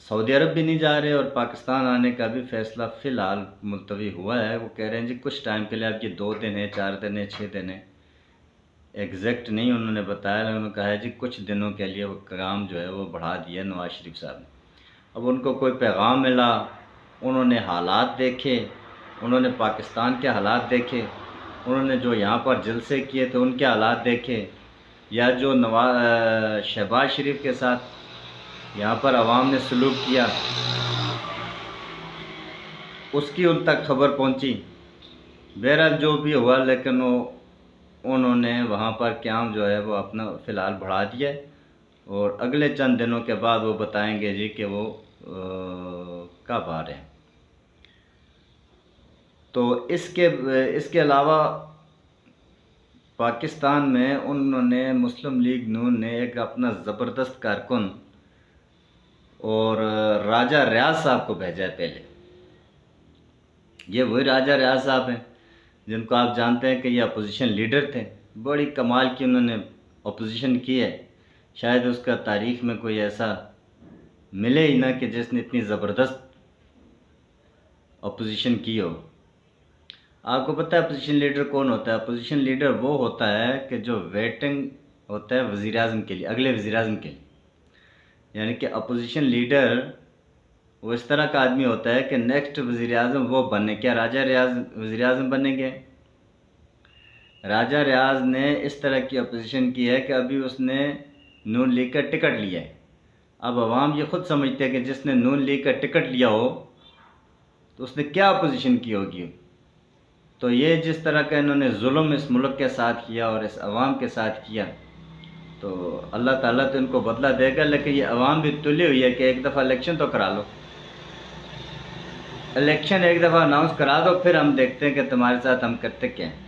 سعودی عرب بھی نہیں جا رہے، اور پاکستان آنے کا بھی فیصلہ فی الحال ملتوی ہوا ہے۔ وہ کہہ رہے ہیں جی کچھ ٹائم کے لیے، آپ یہ 2 دن ہے، 4 دن ہے، 6 دن ہے، ایگزیکٹ نہیں انہوں نے بتایا، انہوں نے کہا ہے جی کچھ دنوں کے لیے وہ کام جو ہے وہ بڑھا دیا نواز شریف صاحب نے۔ اب ان کو کوئی پیغام ملا، انہوں نے حالات دیکھے، انہوں نے پاکستان کے حالات دیکھے، انہوں نے جو یہاں پر جلسے کیے تھے ان کے حالات دیکھے، یا جو شہباز شریف کے ساتھ یہاں پر عوام نے سلوک کیا، اس کی ان تک خبر پہنچی۔ بہرحال جو بھی ہوا، لیکن انہوں نے وہاں پر قیام جو ہے وہ اپنا فی الحال بڑھا دیا ہے، اور اگلے چند دنوں کے بعد وہ بتائیں گے جی کہ وہ کب آ رہے ہیں۔ تو اس کے علاوہ پاکستان میں انہوں نے مسلم لیگ نون نے ایک اپنا زبردست کارکن اور راجہ ریاض صاحب کو بھیجا ہے پہلے۔ یہ وہی راجہ ریاض صاحب ہیں جن کو آپ جانتے ہیں کہ یہ اپوزیشن لیڈر تھے، بڑی کمال کی انہوں نے اپوزیشن کی ہے، شاید اس کا تاریخ میں کوئی ایسا ملے ہی نہ کہ جس نے اتنی زبردست اپوزیشن کی ہو۔ آپ کو پتہ ہے اپوزیشن لیڈر کون ہوتا ہے؟ اپوزیشن لیڈر وہ ہوتا ہے کہ جو ویٹنگ ہوتا ہے وزیر اعظم کے لیے، اگلے وزیر اعظم کے لیے، یعنی کہ اپوزیشن لیڈر وہ اس طرح کا آدمی ہوتا ہے کہ نیکسٹ وزیر اعظم وہ بننے، کیا راجہ ریاض وزیر اعظم بنیں گے؟ راجہ ریاض نے اس طرح کی اپوزیشن کی ہے کہ ابھی اس نے نون لیگ کا ٹکٹ لیا ہے۔ اب عوام یہ خود سمجھتے ہیں کہ جس نے نون لیگ کا ٹکٹ لیا ہو تو اس نے کیا اپوزیشن کی ہوگی۔ تو یہ جس طرح کا انہوں نے ظلم اس ملک کے ساتھ کیا اور اس عوام کے ساتھ کیا، تو اللہ تعالیٰ تو ان کو بدلہ دے گا، لیکن یہ عوام بھی تلی ہوئی ہے کہ ایک دفعہ الیکشن تو کرا لو، الیکشن ایک دفعہ اناؤنس کرا دو، پھر ہم دیکھتے ہیں کہ تمہارے ساتھ ہم کرتے کیا ہیں۔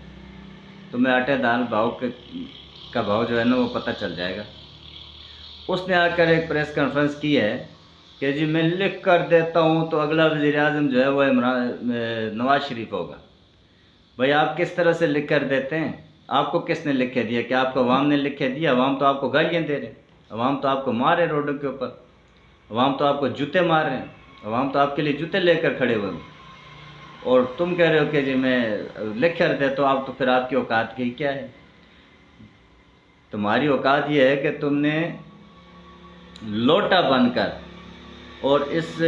تمہیں آٹے دال بھاؤ کا بھاؤ جو ہے نا وہ پتہ چل جائے گا۔ اس نے آ کر ایک پریس کانفرنس کی ہے کہ جی میں لکھ کر دیتا ہوں تو اگلا وزیر اعظم جو ہے وہ نواز شریف ہوگا۔ بھائی آپ کس طرح سے لکھ کر دیتے ہیں؟ آپ کو کس نے لکھ کے دیا؟ کہ آپ کو عوام نے لکھ کے دیا؟ عوام تو آپ کو گالیاں دے رہے ہیں، عوام تو آپ کو مار رہے روڈوں کے اوپر، عوام تو آپ کو جوتے مار رہے ہیں، عوام تو آپ کے لیے جوتے لے کر کھڑے ہوئے ہیں، اور تم کہہ رہے ہو کہ جی میں لکھ کر دیتا ہوں۔ آپ تو پھر آپ کی اوقات کی کیا ہے؟ تمہاری اوقات یہ ہے کہ تم نے لوٹا بن کر اور اس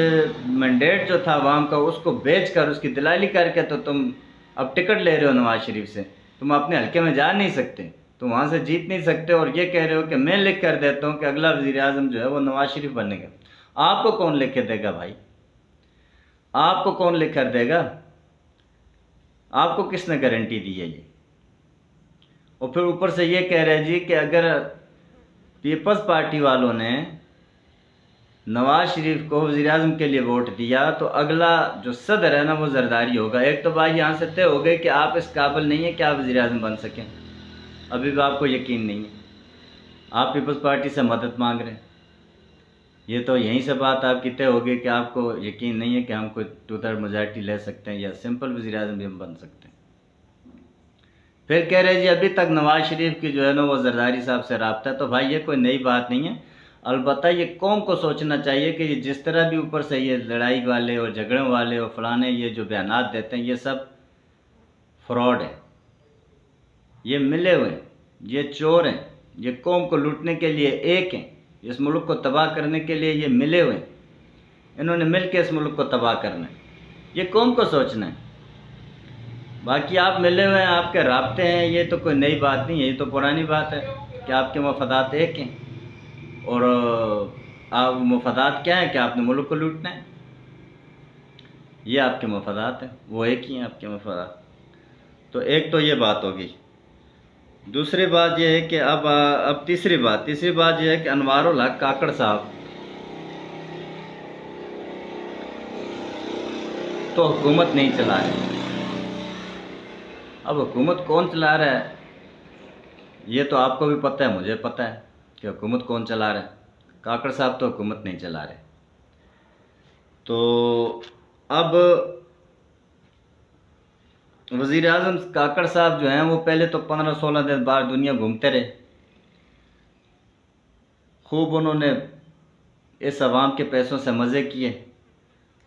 مینڈیٹ جو تھا عوام کا اس کو بیچ کر اس کی دلالی کر کے تو تم اب ٹکٹ لے رہے ہو نواز شریف سے۔ تم اپنے حلقے میں جا نہیں سکتے، تم وہاں سے جیت نہیں سکتے، اور یہ کہہ رہے ہو کہ میں لکھ کر دیتا ہوں کہ اگلا وزیر اعظم جو ہے وہ نواز شریف بنے گا۔ آپ کو کون لکھ کے دے گا بھائی؟ آپ کو کون لکھ کر دے گا؟ آپ کو کس نے گارنٹی دی ہے یہ؟ اور پھر اوپر سے یہ کہہ رہے جی کہ اگر پیپلز پارٹی والوں نے نواز شریف کو وزیر اعظم کے لیے ووٹ دیا تو اگلا جو صدر ہے نا وہ زرداری ہوگا۔ ایک تو بات یہاں سے طے ہو گئی کہ آپ اس قابل نہیں ہیں کہ آپ وزیر اعظم بن سکیں، ابھی بھی آپ کو یقین نہیں ہے، آپ پیپلز پارٹی سے مدد مانگ رہے ہیں۔ یہ تو یہیں سے بات آپ کی طے ہو گئی کہ آپ کو یقین نہیں ہے کہ ہم کوئی 2/3 میجارٹی لے سکتے ہیں یا سمپل وزیر اعظم بھی ہم بن سکتے ہیں۔ پھر کہہ رہے جی ابھی تک نواز شریف کی جو ہے نا وہ زرداری صاحب سے رابطہ ہے۔ تو بھائی یہ کوئی نئی بات نہیں ہے، البتہ یہ قوم کو سوچنا چاہیے کہ یہ جس طرح بھی اوپر سے یہ لڑائی والے اور جھگڑے والے اور فلانے یہ جو بیانات دیتے ہیں یہ سب فراڈ ہے، یہ ملے ہوئے ہیں، یہ چور ہیں، یہ قوم کو لوٹنے کے لیے ایک ہیں، اس ملک کو تباہ کرنے کے لیے یہ ملے ہوئے ہیں، انہوں نے مل کے اس ملک کو تباہ کرنا ہے، یہ قوم کو سوچنا ہے۔ باقی آپ ملے ہوئے ہیں، آپ کے رابطے ہیں، یہ تو کوئی نئی بات نہیں ہے، یہ تو پرانی بات ہے کہ آپ کے مفادات ایک ہیں، اور آپ مفادات کیا ہیں کہ آپ نے ملک کو لوٹنا ہے، یہ آپ کے مفادات ہیں، وہ ایک ہی ہیں آپ کے مفادات۔ تو ایک تو یہ بات ہوگی۔ دوسری بات یہ ہے کہ اب تیسری بات یہ ہے کہ انوار الحق کاکڑ صاحب تو حکومت نہیں چلا رہے۔ اب حکومت کون چلا رہا ہے یہ تو آپ کو بھی پتہ ہے، مجھے پتہ ہے کہ حکومت کون چلا رہا ہے۔ کاکڑ صاحب تو حکومت نہیں چلا رہے۔ تو اب وزیر اعظم کاکڑ صاحب جو ہیں وہ پہلے تو 15-16 دن باہر دنیا گھومتے رہے، خوب انہوں نے اس عوام کے پیسوں سے مزے کیے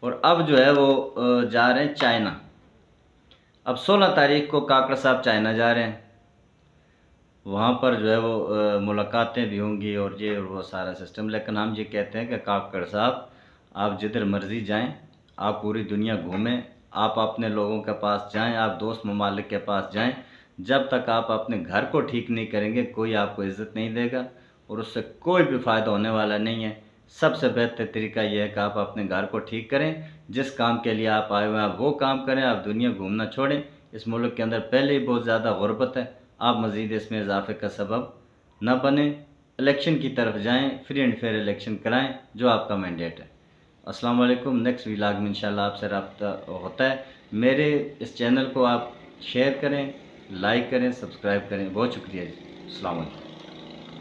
اور اب جو ہے وہ جا رہے ہیں چائنا۔ اب 16 تاریخ کو کاکڑ صاحب چائنا جا رہے ہیں، وہاں پر جو ہے وہ ملاقاتیں بھی ہوں گی اور یہ اور وہ سارا سسٹم۔ لیکن ہم یہ کہتے ہیں کہ کاکڑ صاحب آپ جدھر مرضی جائیں، آپ پوری دنیا گھومیں، آپ اپنے لوگوں کے پاس جائیں، آپ دوست ممالک کے پاس جائیں، جب تک آپ اپنے گھر کو ٹھیک نہیں کریں گے کوئی آپ کو عزت نہیں دے گا اور اس سے کوئی بھی فائدہ ہونے والا نہیں ہے۔ سب سے بہتر طریقہ یہ ہے کہ آپ اپنے گھر کو ٹھیک کریں، جس کام کے لیے آپ آئے ہوئے ہیں آپ وہ کام کریں، آپ دنیا گھومنا چھوڑیں۔ اس ملک کے اندر پہلے ہی بہت زیادہ غربت ہے، آپ مزید اس میں اضافے کا سبب نہ بنیں۔ الیکشن کی طرف جائیں، فری اینڈ فیئر الیکشن کرائیں جو آپ کا مینڈیٹ ہے۔ السلام علیکم۔ نیکسٹ ولاگ میں انشاءاللہ آپ سے رابطہ ہوتا ہے۔ میرے اس چینل کو آپ شیئر کریں، لائک کریں، سبسکرائب کریں۔ بہت شکریہ جی۔ السلام علیکم۔